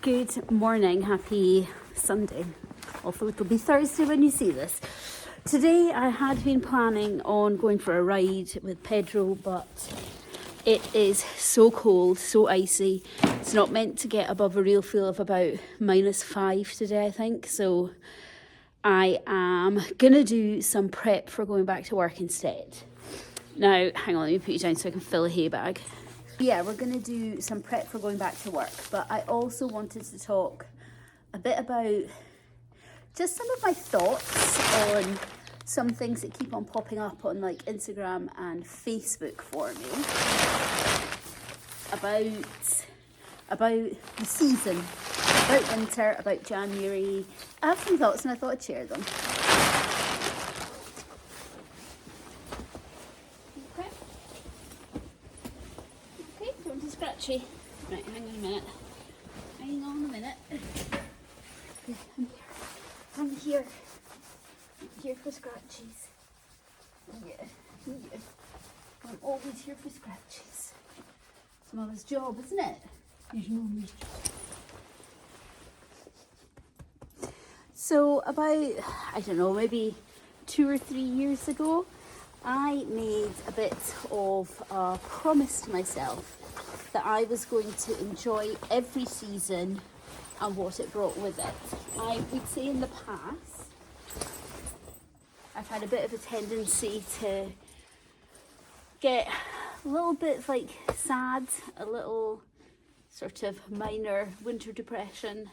Good morning, happy Sunday, although it'll be Thursday when you see this. Today I had been planning on going for a ride with Pedro, but it is so cold, so icy. It's not meant to get above a real feel of about -5 today, I think, so I am gonna do some prep for going back to work instead. Now, hang on, let me put you down so I can fill a hay bag. Yeah, we're going to do some prep for going back to work, but I also wanted to talk a bit about just some of my thoughts on some things that keep on popping up on like Instagram and Facebook for me about the season, about winter, about January. I have some thoughts and I thought I'd share them. Scratchy. Right, hang on a minute. Hang on a minute. I'm here for scratchies. Yeah. I'm always here for scratchies. It's Mother's job, isn't it? It's Mother's job. So about, I don't know, maybe 2 or 3 years ago, I made a bit of a promise to myself that I was going to enjoy every season and what it brought with it. I would say in the past, I've had a bit of a tendency to get a little bit like sad, a little sort of minor winter depression,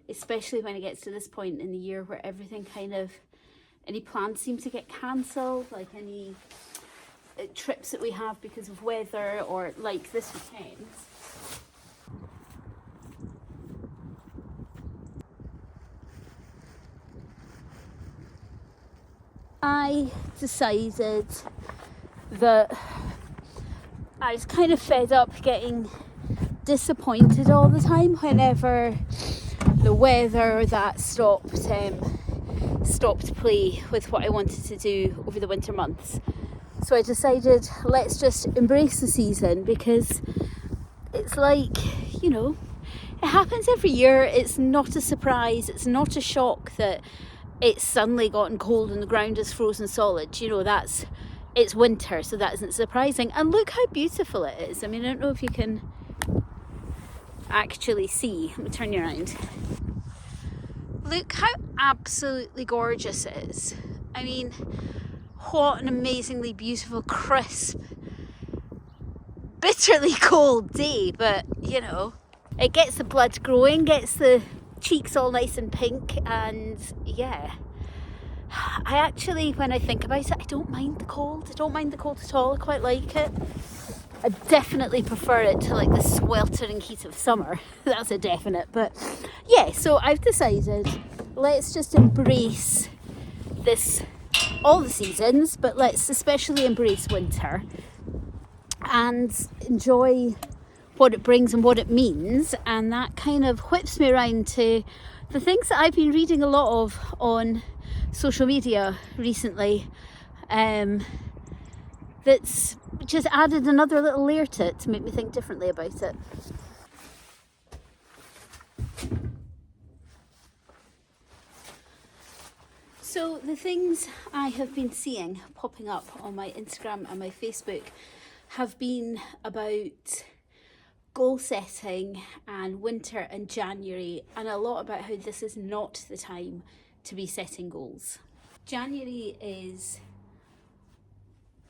especially when it gets to this point in the year where everything kind of, any plans seem to get cancelled, like any trips that we have because of weather, or like this weekend. I decided that I was kind of fed up getting disappointed all the time whenever the weather that stopped play with what I wanted to do over the winter months. So I decided, let's just embrace the season, because it's like, you know, it happens every year. It's not a surprise. It's not a shock that it's suddenly gotten cold and the ground is frozen solid. You know, it's winter, so that isn't surprising. And look how beautiful it is. I mean, I don't know if you can actually see. Let me turn you around. Look how absolutely gorgeous it is. I mean, what an amazingly beautiful, crisp, bitterly cold day, but you know, it gets the blood growing, gets the cheeks all nice and pink, and yeah, I actually, when I think about it, I don't mind the cold. I don't mind the cold at all. I quite like it. I definitely prefer it to like the sweltering heat of summer. That's a definite. But yeah, so I've decided, let's just embrace this, all the seasons, but let's especially embrace winter and enjoy what it brings and what it means. And that kind of whips me around to the things that I've been reading a lot of on social media recently, that's just added another little layer to it to make me think differently about it. So the things I have been seeing popping up on my Instagram and my Facebook have been about goal setting and winter and January, and a lot about how this is not the time to be setting goals. January is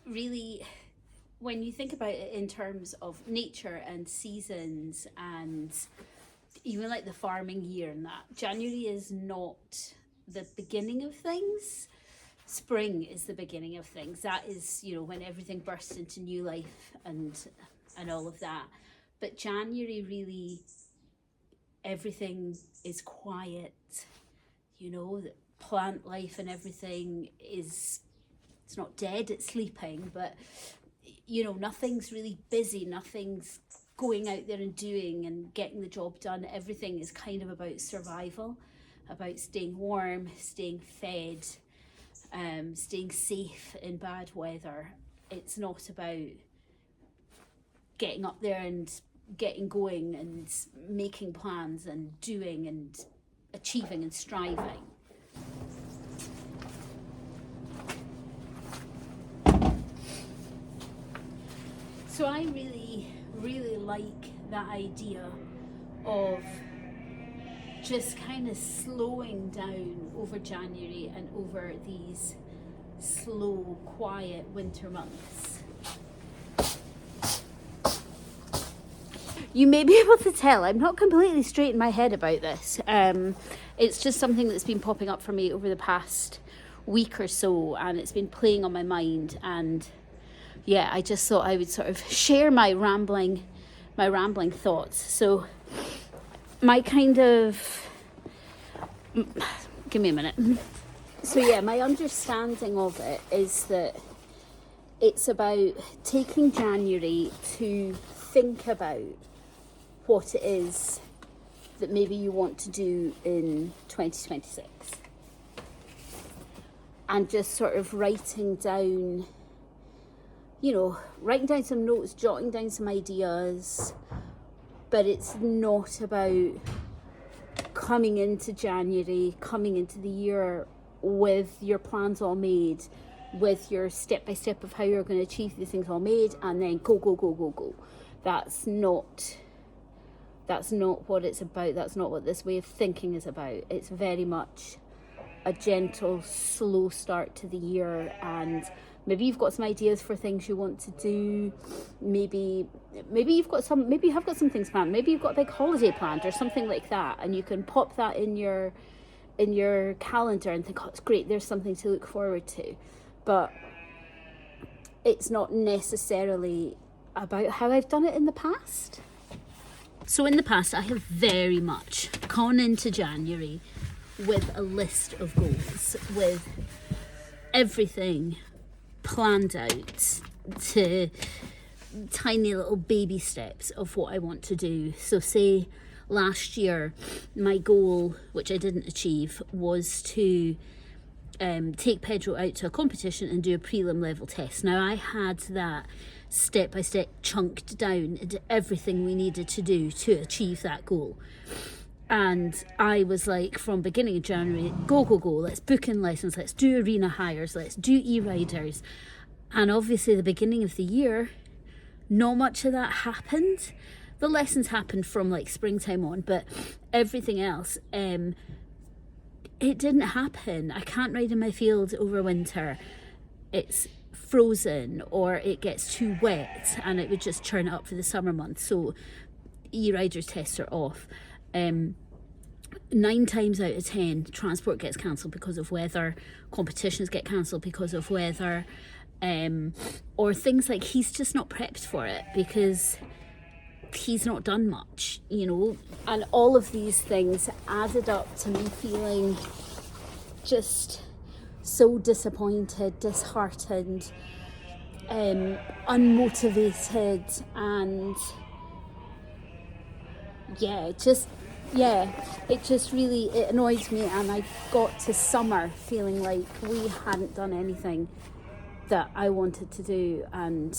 really, when you think about it in terms of nature and seasons and even like the farming year and that, January is not the beginning of things. Spring is the beginning of things. That is, you know, when everything bursts into new life and all of that. But January, really, everything is quiet, you know, the plant life and everything is, it's not dead, it's sleeping, but you know, nothing's really busy, nothing's going out there and doing and getting the job done. Everything is kind of about survival, about staying warm, staying fed, staying safe in bad weather. It's not about getting up there and getting going and making plans and doing and achieving and striving. So I really, really like that idea of just kind of slowing down over January and over these slow, quiet winter months. You may be able to tell I'm not completely straight in my head about this. It's just something that's been popping up for me over the past week or so, and it's been playing on my mind. And yeah, I just thought I would sort of share my rambling thoughts. So my kind of, give me a minute. So yeah, my understanding of it is that it's about taking January to think about what it is that maybe you want to do in 2026. And just sort of writing down some notes, jotting down some ideas. But it's not about coming into January, coming into the year with your plans all made, with your step-by-step of how you're going to achieve these things all made, and then go. That's not what it's about. That's not what this way of thinking is about. It's very much a gentle, slow start to the year, and maybe you've got some ideas for things you want to do. Maybe you have got some things planned. Maybe you've got a big holiday planned or something like that, and you can pop that in your calendar and think, oh, it's great, there's something to look forward to. But it's not necessarily about how I've done it in the past. So in the past, I have very much gone into January with a list of goals, with everything planned out to tiny little baby steps of what I want to do. So say last year, my goal, which I didn't achieve, was to take Pedro out to a competition and do a prelim level test. Now I had that step by step chunked down into everything we needed to do to achieve that goal. And I was like, from beginning of January, go, let's book in lessons, let's do arena hires, let's do e-riders. And obviously the beginning of the year, not much of that happened. The lessons happened from like springtime on, but everything else, it didn't happen. I can't ride in my field over winter. It's frozen or it gets too wet and it would just churn it up for the summer months. So e-riders tests are off. 9 times out of 10 transport gets cancelled because of weather, competitions get cancelled because of weather, or things like he's just not prepped for it because he's not done much, and all of these things added up to me feeling just so disappointed, disheartened, unmotivated, and it just really annoyed me. And I got to summer feeling like we hadn't done anything that I wanted to do, and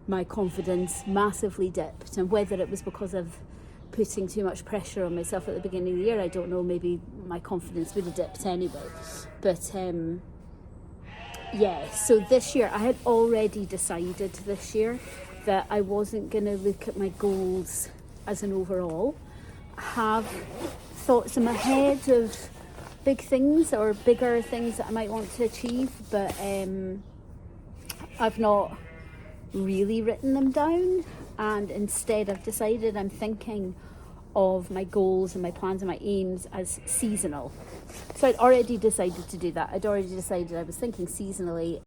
my confidence massively dipped. And whether it was because of putting too much pressure on myself at the beginning of the year, I don't know, maybe my confidence would have dipped anyway. But so this year I had already decided this year that I wasn't going to look at my goals as an overall. I have thoughts in my head of big things or bigger things that I might want to achieve, but I've not really written them down, and instead I've decided I'm thinking of my goals and my plans and my aims as seasonal. So I'd already decided to do that. I'd already decided I was thinking seasonally,